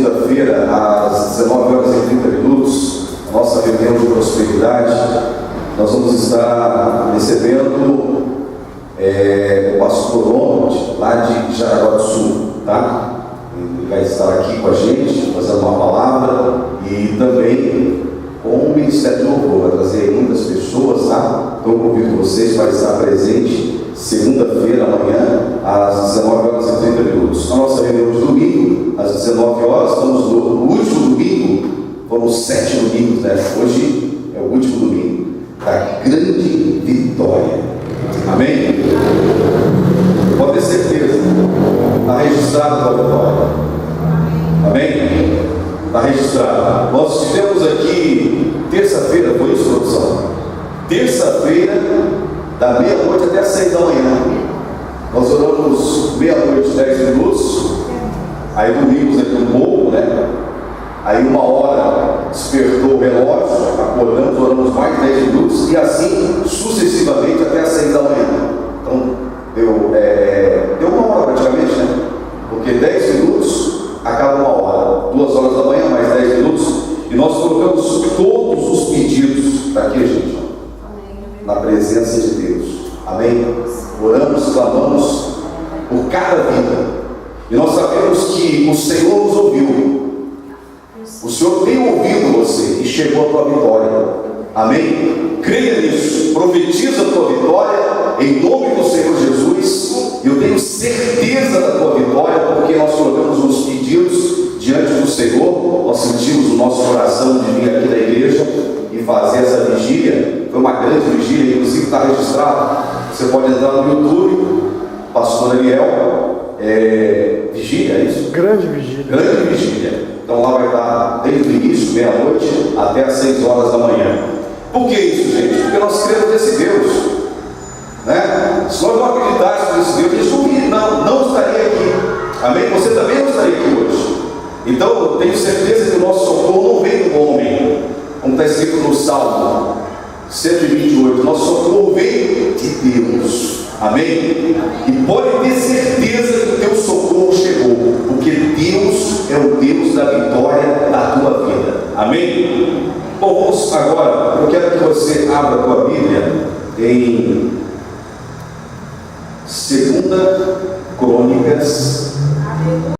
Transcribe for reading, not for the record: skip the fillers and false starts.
segunda-feira, às 19h30, a nossa reunião de prosperidade. Nós vamos estar recebendo o pastor Ronald, lá de Jaraguá do Sul, tá? Ele vai estar aqui com a gente, fazendo uma palavra, e também com o Ministério de Louvor, vai trazer muitas pessoas, tá? Então eu convido vocês para estar presente segunda-feira, amanhã, às 19h30. A nossa reunião de domingo, às 19h, estamos no último domingo, foram 7 domingos, né? Hoje é o último domingo da grande vitória. Amém? Pode ter certeza, está registrado a vitória. Amém? Está registrado. Nós estivemos aqui terça-feira, foi isso, produção? Terça-feira, da meia-noite até as 6 da manhã. Nós oramos meia-noite, 10 minutos. Aí dormimos aqui um pouco, né? Aí 1h despertou o relógio, acordamos, oramos mais 10 minutos, e assim sucessivamente até as 6 da manhã. Então deu 1 hora praticamente, né? Porque 10 minutos acaba 1 hora, 2 horas da manhã, mais 10 minutos, e nós colocamos todos os pedidos daqui, gente, na presença de Deus. Amém? Oramos, clamamos por cada vida, e nós sabemos que o Senhor nos ouviu. O Senhor tem ouvido você e chegou a tua vitória. Amém? Creia nisso, profetiza a tua vitória em nome do Senhor Jesus. E eu tenho certeza da tua vitória, porque nós colocamos os pedidos diante do Senhor. Nós sentimos o nosso coração de vir aqui na igreja e fazer essa vigília. Foi uma grande vigília, inclusive está registrado. Você pode entrar no YouTube, pastor Daniel, vigília, é isso? Grande vigília. Grande vigília. Então lá vai estar desde o início, meia-noite, até as 6 horas da manhã. Por que isso, gente? Porque nós cremos nesse Deus, né? Se nós não acreditássemos nesse Deus, a gente não estaria aqui. Amém? Você também não estaria aqui hoje. Então eu tenho certeza que o nosso socorro não vem do homem, como está escrito no Salmo 128. Nosso socorro vem de Deus. Amém? E pode ter certeza que o teu socorro chegou, porque Deus é o Deus da vitória da tua vida. Amém? Bom, vamos agora, eu quero que você abra a tua Bíblia em 2 Crônicas